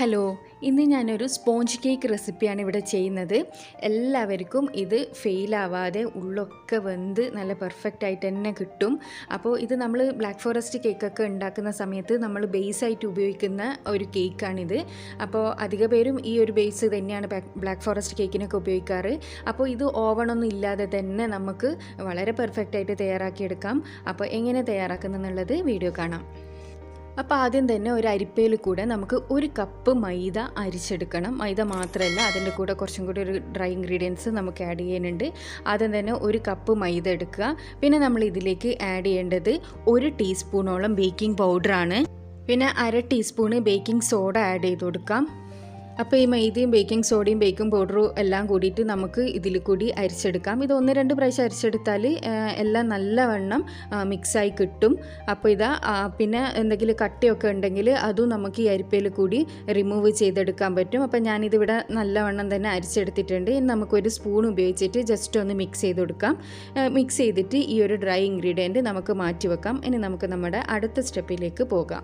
Hello, ഇന്ന് ഞാനൊരു sponge cake റെസിപ്പിയാണ് ഇവിടെ ചെയ്യുന്നത്. എല്ലാവർക്കും ഇത് ഫെയിലാവാതെ ഉള്ളൊക്കെ വെന്ത് നല്ല പെർഫെക്റ്റ് ആയിട്ട് തന്നെ കിട്ടും. അപ്പോൾ ഇത് നമ്മൾ ബ്ലാക്ക് ഫോറസ്റ്റ് കേക്കൊക്കെ ഉണ്ടാക്കുന്ന സമയത്ത് നമ്മൾ ബേസായിട്ട് ഉപയോഗിക്കുന്ന ഒരു കേക്കാണിത്. അപ്പോൾ അധിക പേരും ഈ ഒരു ബേസ് തന്നെയാണ് ബ്ലാക്ക് ഫോറസ്റ്റ് കേക്കിനൊക്കെ ഉപയോഗിക്കാറ്. അപ്പോൾ ഇത് ഓവണൊന്നും ഇല്ലാതെ തന്നെ നമുക്ക് വളരെ പെർഫെക്റ്റ് ആയിട്ട് തയ്യാറാക്കിയെടുക്കാം. അപ്പോൾ എങ്ങനെ തയ്യാറാക്കുന്നുള്ളത് വീഡിയോ കാണാം. അപ്പോൾ ആദ്യം തന്നെ ഒരു അരിപ്പയിൽ കൂടെ നമുക്ക് 1 കപ്പ് മൈദ അരിച്ചെടുക്കണം. മൈദ മാത്രമല്ല, അതിൻ്റെ കൂടെ കുറച്ചും കൂടി ഒരു ഡ്രൈ ഇൻഗ്രീഡിയൻസ് നമുക്ക് ആഡ് ചെയ്യാനുണ്ട്. ആദ്യം തന്നെ 1 കപ്പ് മൈദ എടുക്കുക. പിന്നെ നമ്മൾ ഇതിലേക്ക് ആഡ് ചെയ്യേണ്ടത് 1 ടീസ്പൂണോളം ബേക്കിംഗ് പൗഡറാണ്. പിന്നെ 1/2 ടീസ്പൂണ് ബേക്കിംഗ് സോഡ ആഡ് ചെയ്ത് കൊടുക്കാം. അപ്പോൾ ഈ മൈദയും ബേക്കിംഗ് സോഡയും ബേക്കിംഗ് പൗഡറും എല്ലാം കൂടിയിട്ട് നമുക്ക് ഇതിൽ കൂടി അരിച്ചെടുക്കാം. ഇത് 1-2 പ്രാവശ്യം അരിച്ചെടുത്താൽ എല്ലാം നല്ലവണ്ണം മിക്സായി കിട്ടും. അപ്പോൾ ഇതാ പിന്നെ എന്തെങ്കിലും കട്ടിയൊക്കെ ഉണ്ടെങ്കിൽ അതും നമുക്ക് ഈ അരിപ്പയിൽ കൂടി റിമൂവ് ചെയ്തെടുക്കാൻ പറ്റും. അപ്പോൾ ഞാനിതിവിടെ നല്ലവണ്ണം തന്നെ അരിച്ചെടുത്തിട്ടുണ്ട്. ഇനി നമുക്കൊരു സ്പൂൺ ഉപയോഗിച്ചിട്ട് ജസ്റ്റ് ഒന്ന് മിക്സ് ചെയ്ത് കൊടുക്കാം. മിക്സ് ചെയ്തിട്ട് ഈ ഒരു ഡ്രൈ ഇൻഗ്രീഡിയൻറ്റ് നമുക്ക് മാറ്റി വെക്കാം. ഇനി നമുക്ക് നമ്മുടെ അടുത്ത സ്റ്റെപ്പിലേക്ക് പോകാം.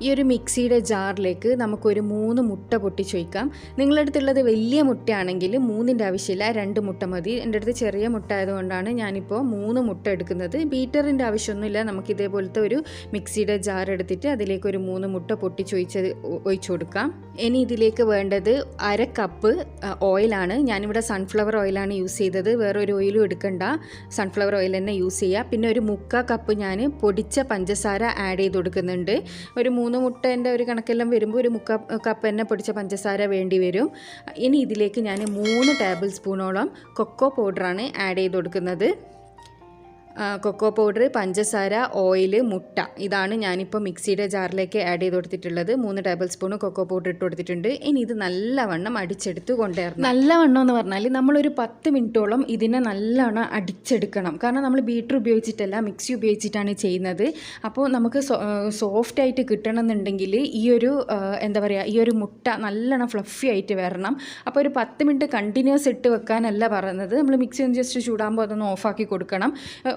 ഈ ഒരു മിക്സിയുടെ ജാറിലേക്ക് നമുക്കൊരു 3 മുട്ട പൊട്ടിച്ച് വയ്ക്കാം. നിങ്ങളുടെ അടുത്തുള്ളത് വലിയ മുട്ടയാണെങ്കിൽ 3ൻ്റെ ആവശ്യമില്ല, 2 മുട്ട മതി. എൻ്റെ അടുത്ത് ചെറിയ മുട്ട ആയതുകൊണ്ടാണ് ഞാനിപ്പോൾ 3 മുട്ട എടുക്കുന്നത്. ബീറ്ററിൻ്റെ ആവശ്യമൊന്നുമില്ല. നമുക്ക് ഇതേപോലത്തെ ഒരു മിക്സിയുടെ ജാർ എടുത്തിട്ട് അതിലേക്ക് ഒരു 3 മുട്ട പൊട്ടിച്ച് ഒഴിച്ചു കൊടുക്കാം. ഇനി ഇതിലേക്ക് വേണ്ടത് 1/2 കപ്പ് ഓയിലാണ്. ഞാനിവിടെ സൺഫ്ലവർ ഓയിലാണ് യൂസ് ചെയ്തത്. വേറൊരു ഓയിലും എടുക്കണ്ട, സൺഫ്ലവർ ഓയിൽ തന്നെ യൂസ് ചെയ്യുക. പിന്നെ ഒരു 3/4 കപ്പ് ഞാൻ പൊടിച്ച പഞ്ചസാര ആഡ് ചെയ്ത് കൊടുക്കുന്നുണ്ട്. ഒരു 3 മുട്ടേൻ്റെ ഒരു കണക്കെല്ലാം വരുമ്പോൾ ഒരു 3/4 കപ്പ് തന്നെ പൊടിച്ച പഞ്ചസാര വേണ്ടി വരും. ഇനി ഇതിലേക്ക് ഞാൻ 3 ടേബിൾ സ്പൂണോളം കൊക്കോ പൗഡറാണ് ആഡ് ചെയ്ത് കൊടുക്കുന്നത്. കൊക്കോ പൗഡർ, പഞ്ചസാര, ഓയിൽ, മുട്ട, ഇതാണ് ഞാനിപ്പോൾ മിക്സിയുടെ ജാറിലേക്ക് ആഡ് ചെയ്ത് കൊടുത്തിട്ടുള്ളത്. 3 ടേബിൾ സ്പൂൺ കൊക്കോ പൗഡർ ഇട്ട് കൊടുത്തിട്ടുണ്ട്. ഇനി ഇത് നല്ലവണ്ണം അടിച്ചെടുത്ത് കൊണ്ടുവരണം. നല്ലവണ്ണം എന്ന് പറഞ്ഞാൽ നമ്മളൊരു 10 മിനിറ്റോളം ഇതിനെ നല്ലവണ്ണം അടിച്ചെടുക്കണം. കാരണം നമ്മൾ ബീറ്റർ ഉപയോഗിച്ചിട്ടല്ല, മിക്സി ഉപയോഗിച്ചിട്ടാണ് ചെയ്യുന്നത്. അപ്പോൾ നമുക്ക് സോഫ്റ്റായിട്ട് കിട്ടണമെന്നുണ്ടെങ്കിൽ ഈ ഒരു എന്താ പറയുക, ഈ ഒരു മുട്ട നല്ലോണം ഫ്ലഫി ആയിട്ട് വരണം. അപ്പോൾ ഒരു 10 മിനിറ്റ് കണ്ടിന്യൂസ് ഇട്ട് വെക്കാനല്ല പറയുന്നത്. നമ്മൾ മിക്സി ഒന്ന് ജസ്റ്റ് ചൂടാകുമ്പോൾ അതൊന്ന് ഓഫാക്കി കൊടുക്കണം.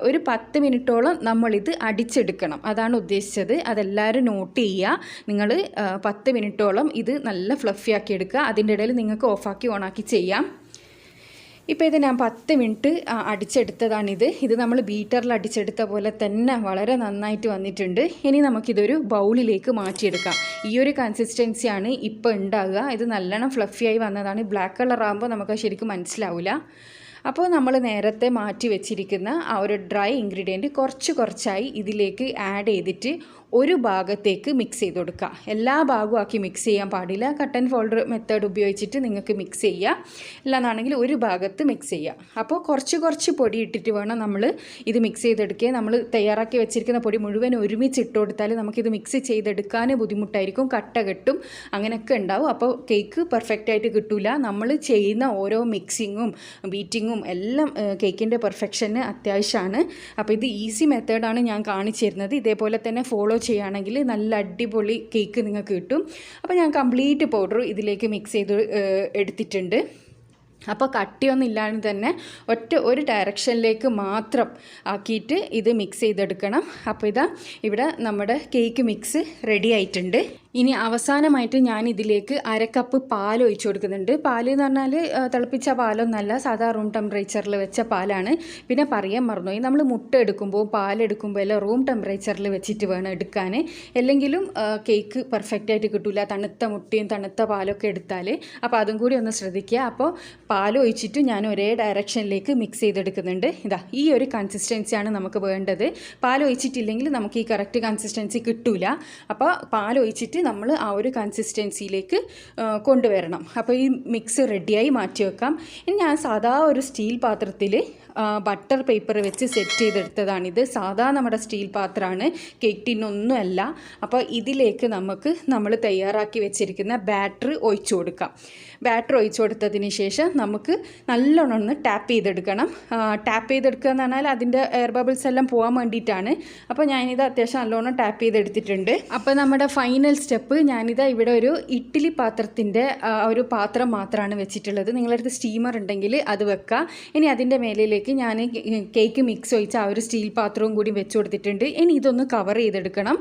ഒരു 10 മിനിറ്റോളം നമ്മളിത് അടിച്ചെടുക്കണം, അതാണ് ഉദ്ദേശിച്ചത്. അതെല്ലാവരും നോട്ട് ചെയ്യുക. നിങ്ങൾ 10 മിനിറ്റോളം ഇത് നല്ല ഫ്ലഫി ആക്കി എടുക്കുക. അതിൻ്റെ ഇടയിൽ നിങ്ങൾക്ക് ഓഫാക്കി ഓണാക്കി ചെയ്യാം. ഇപ്പോൾ ഇത് ഞാൻ 10 മിനിറ്റ് അടിച്ചെടുത്തതാണിത്. ഇത് നമ്മൾ ബീറ്ററിൽ അടിച്ചെടുത്ത പോലെ തന്നെ വളരെ നന്നായിട്ട് വന്നിട്ടുണ്ട്. ഇനി നമുക്കിതൊരു ബൗളിലേക്ക് മാറ്റിയെടുക്കാം. ഈ ഒരു കൺസിസ്റ്റൻസിയാണ് ഇപ്പോൾ ഉണ്ടാകുക. ഇത് നല്ലോണം ഫ്ലഫിയായി വന്നതാണ്. ബ്ലാക്ക് കളർ ആകുമ്പോൾ നമുക്ക് ശരിക്കും മനസ്സിലാവില്ല. അപ്പോൾ നമ്മൾ നേരത്തെ മാറ്റി വെച്ചിരിക്കുന്ന ആ ഒരു ഡ്രൈ ഇൻഗ്രീഡിയൻറ്റ് കുറച്ചായി ഇതിലേക്ക് ആഡ് ചെയ്തിട്ട് ഒരു ഭാഗത്തേക്ക് മിക്സ് ചെയ്ത് കൊടുക്കുക. എല്ലാ ഭാഗവും ആക്കി മിക്സ് ചെയ്യാൻ പാടില്ല. കട്ട് ആൻഡ് ഫോൾഡർ മെത്തേഡ് ഉപയോഗിച്ചിട്ട് നിങ്ങൾക്ക് മിക്സ് ചെയ്യുക. അല്ലാന്നാണെങ്കിൽ ഒരു ഭാഗത്ത് മിക്സ് ചെയ്യുക. അപ്പോൾ കുറച്ച് പൊടി ഇട്ടിട്ട് വേണം നമ്മൾ ഇത് മിക്സ് ചെയ്തെടുക്കുക. നമ്മൾ തയ്യാറാക്കി വെച്ചിരിക്കുന്ന പൊടി മുഴുവൻ ഒരുമിച്ച് ഇട്ട് കൊടുത്താൽ നമുക്കിത് മിക്സ് ചെയ്തെടുക്കാൻ ബുദ്ധിമുട്ടായിരിക്കും, കട്ട കെട്ടും, അങ്ങനെയൊക്കെ ഉണ്ടാവും. അപ്പോൾ കേക്ക് പെർഫെക്റ്റായിട്ട് കിട്ടില്ല. നമ്മൾ ചെയ്യുന്ന ഓരോ മിക്സിങ്ങും ബീറ്റിങ്ങും എല്ലാം കേക്കിൻ്റെ പെർഫെക്ഷന് അത്യാവശ്യമാണ്. അപ്പോൾ ഇത് ഈസി മെത്തേഡാണ് ഞാൻ കാണിച്ചു തരുന്നത്. ഇതേപോലെ തന്നെ ഫോളോ ചെയ്യുകയാണെങ്കിൽ നല്ല അടിപൊളി കേക്ക് നിങ്ങൾക്ക് കിട്ടും. അപ്പോൾ ഞാൻ കംപ്ലീറ്റ് പൗഡർ ഇതിലേക്ക് മിക്സ് ചെയ്ത് എടുത്തിട്ടുണ്ട്. അപ്പോൾ കട്ടിയൊന്നും ഇല്ലാണ്ട് തന്നെ ഒരു ഡയറക്ഷനിലേക്ക് മാത്രം ആക്കിയിട്ട് ഇത് മിക്സ് ചെയ്തെടുക്കണം. അപ്പോൾ ഇതാ ഇവിടെ നമ്മുടെ കേക്ക് മിക്സ് റെഡി ആയിട്ടുണ്ട്. ഇനി അവസാനമായിട്ട് ഞാൻ ഇതിലേക്ക് 1/2 കപ്പ് പാൽ ഒഴിച്ചു കൊടുക്കുന്നുണ്ട്. പാൽ എന്ന് പറഞ്ഞാൽ തിളപ്പിച്ച പാലൊന്നല്ല, സാധാ റൂം ടെമ്പറേച്ചറിൽ വെച്ച പാലാണ്. പിന്നെ പറയാൻ മറന്നുപോയി, നമ്മൾ മുട്ട എടുക്കുമ്പോൾ പാലെടുക്കുമ്പോൾ എല്ലാം റൂം ടെമ്പറേച്ചറിൽ വെച്ചിട്ട് വേണം എടുക്കാൻ. അല്ലെങ്കിലും കേക്ക് പെർഫെക്റ്റായിട്ട് കിട്ടില്ല, തണുത്ത മുട്ടയും തണുത്ത പാലൊക്കെ എടുത്താൽ. അപ്പോൾ അതും കൂടി ഒന്ന് ശ്രദ്ധിക്കുക. അപ്പോൾ പാൽ ഒഴിച്ചിട്ട് ഞാൻ ഒരേ ഡയറക്ഷനിലേക്ക് മിക്സ് ചെയ്തെടുക്കുന്നുണ്ട്. ഇതാ ഈ ഒരു കൺസിസ്റ്റൻസിയാണ് നമുക്ക് വേണ്ടത്. പാൽ ഒഴിച്ചിട്ടില്ലെങ്കിൽ നമുക്ക് ഈ കറക്റ്റ് കൺസിസ്റ്റൻസി കിട്ടില്ല. അപ്പോൾ പാൽ ഒഴിച്ചിട്ട് നമ്മൾ ആ ഒരു കൺസിസ്റ്റൻസിയിലേക്ക് കൊണ്ടുവരണം. അപ്പോൾ ഈ മിക്സ് റെഡിയായി മാറ്റി വെക്കാം. ഇനി ഞാൻ സാധാ ഒരു സ്റ്റീൽ പാത്രത്തിൽ ബട്ടർ പേപ്പർ വെച്ച് സെറ്റ് ചെയ്തെടുത്തതാണിത്. സാധാ നമ്മുടെ സ്റ്റീൽ പാത്രമാണ്, കേക്ക് ടിന്നൊന്നുമല്ല. അപ്പോൾ ഇതിലേക്ക് നമ്മൾ തയ്യാറാക്കി വെച്ചിരിക്കുന്ന ബാറ്റർ ഒഴിച്ചു കൊടുക്കാം. ബാറ്റർ ഒഴിച്ചു കൊടുത്തതിന് ശേഷം നമുക്ക് നല്ലോണം ഒന്ന് ടാപ്പ് ചെയ്തെടുക്കണം. ടാപ്പ് ചെയ്തെടുക്കുക എന്ന് പറഞ്ഞാൽ അതിൻ്റെ എയർ ബബിൾസ് എല്ലാം പോകാൻ വേണ്ടിയിട്ടാണ്. അപ്പോൾ ഞാനിത് അത്യാവശ്യം നല്ലോണം ടാപ്പ് ചെയ്തെടുത്തിട്ടുണ്ട്. അപ്പോൾ നമ്മുടെ ഫൈനൽ സ്റ്റെപ്പ് സ്റ്റെപ്പ്, ഞാനിതാ ഇവിടെ ഒരു ഇഡ്ഡലി പാത്രത്തിൻ്റെ ഒരു പാത്രം മാത്രമാണ് വെച്ചിട്ടുള്ളത്. നിങ്ങളുടെ അടുത്ത് സ്റ്റീമർ ഉണ്ടെങ്കിൽ അത് വെക്കുക. ഇനി അതിൻ്റെ മേലിലേക്ക് ഞാൻ കേക്ക് മിക്സ് ഒഴിച്ച ആ ഒരു സ്റ്റീൽ പാത്രവും കൂടി വെച്ച് കൊടുത്തിട്ടുണ്ട്. ഇനി ഇതൊന്ന് കവർ ചെയ്തെടുക്കണം.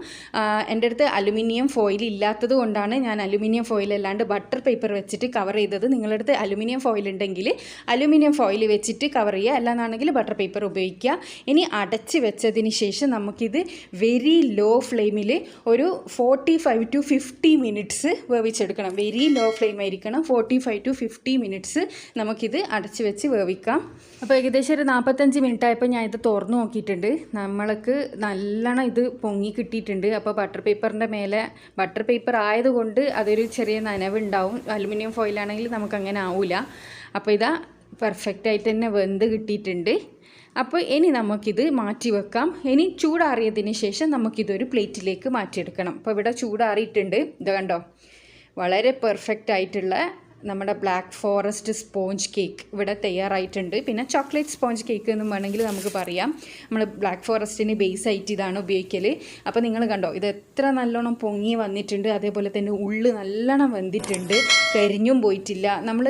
എൻ്റെ അടുത്ത് അലുമിനിയം ഫോയിൽ ഇല്ലാത്തത് കൊണ്ടാണ് ഞാൻ അലുമിനിയം ഫോയിൽ അല്ലാണ്ട് ബട്ടർ പേപ്പർ വെച്ചിട്ട് കവർ ചെയ്തത്. നിങ്ങളുടെ അടുത്ത് അലുമിനിയം ഫോയിൽ ഉണ്ടെങ്കിൽ അലുമിനിയം ഫോയിൽ വെച്ചിട്ട് കവർ ചെയ്യുക, അല്ലാന്നാണെങ്കിൽ ബട്ടർ പേപ്പർ ഉപയോഗിക്കുക. ഇനി അടച്ച് വെച്ചതിന് ശേഷം നമുക്കിത് വെരി ലോ ഫ്ലെയിമിൽ ഒരു 45 to 50 മിനിറ്റ്സ് വേവിച്ചെടുക്കണം. വെരി ലോ ഫ്ലെയിം ആയിരിക്കണം. 45 to 50 മിനിറ്റ്സ് നമുക്കിത് അടച്ച് വെച്ച് വേവിക്കാം. അപ്പോൾ ഏകദേശം ഒരു 45 മിനിറ്റ് ആയപ്പോൾ ഞാൻ ഇത് തുറന്നു നോക്കിയിട്ടുണ്ട്. നമ്മൾക്ക് നല്ലോണം ഇത് പൊങ്ങി കിട്ടിയിട്ടുണ്ട്. അപ്പോൾ ബട്ടർ പേപ്പറിൻ്റെ മേലെ ബട്ടർ പേപ്പർ ആയതുകൊണ്ട് അതൊരു ചെറിയ നനവുണ്ടാവും. അലുമിനിയം ഫോയിലാണെങ്കിൽ നമുക്കങ്ങനെ ആവില്ല. അപ്പോൾ ഇതാ പെർഫെക്റ്റായിട്ട് തന്നെ വെന്ത് കിട്ടിയിട്ടുണ്ട്. അപ്പോൾ ഇനി നമുക്കിത് മാറ്റി വെക്കാം. ഇനി ചൂടാറിയതിന് ശേഷം നമുക്കിതൊരു പ്ലേറ്റിലേക്ക് മാറ്റിയെടുക്കണം. അപ്പോൾ ഇവിടെ ചൂടാറിയിട്ടുണ്ട്. ഇത് കണ്ടോ, വളരെ പെർഫെക്റ്റ് ആയിട്ടുള്ള നമ്മുടെ ബ്ലാക്ക് ഫോറസ്റ്റ് സ്പോഞ്ച് കേക്ക് ഇവിടെ തയ്യാറായിട്ടുണ്ട്. പിന്നെ ചോക്ലേറ്റ് സ്പോഞ്ച് കേക്ക് എന്നും വേണമെങ്കിൽ നമുക്ക് പറയാം. നമ്മൾ ബ്ലാക്ക് ഫോറസ്റ്റിന് ബേസ് ആയിട്ട് ഇതാണ് ഉപയോഗിക്കൽ. അപ്പോൾ നിങ്ങൾ കണ്ടോ, ഇത് എത്ര നല്ലോണം പൊങ്ങി വന്നിട്ടുണ്ട്. അതേപോലെ തന്നെ ഉള്ളു നല്ലോണം വെന്തിട്ടുണ്ട്, കരിഞ്ഞും പോയിട്ടില്ല. നമ്മൾ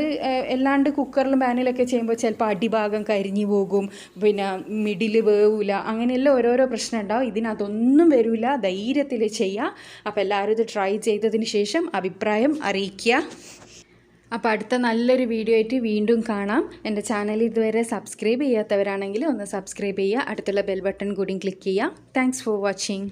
എല്ലാണ്ട് കുക്കറിലും പാനിലൊക്കെ ചെയ്യുമ്പോൾ ചിലപ്പോൾ അടിഭാഗം കരിഞ്ഞു പോകും, പിന്നെ മിഡിൽ വേവില്ല, അങ്ങനെയെല്ലാം ഓരോരോ പ്രശ്നം ഉണ്ടാവും. ഇതിനതൊന്നും വരില്ല, ധൈര്യത്തിൽ ചെയ്യുക. അപ്പോൾ എല്ലാവരും ഇത് ട്രൈ ചെയ്തതിന് ശേഷം അഭിപ്രായം അറിയിക്കുക. അപ്പോൾ അടുത്ത നല്ലൊരു വീഡിയോ ആയിട്ട് വീണ്ടും കാണാം. എൻ്റെ ചാനൽ ഇതുവരെ സബ്സ്ക്രൈബ് ചെയ്യാത്തവരാണെങ്കിൽ ഒന്ന് സബ്സ്ക്രൈബ് ചെയ്യുക. അടുത്തുള്ള ബെൽ ബട്ടൺ കൂടി ക്ലിക്ക് ചെയ്യുക. Thanks for watching.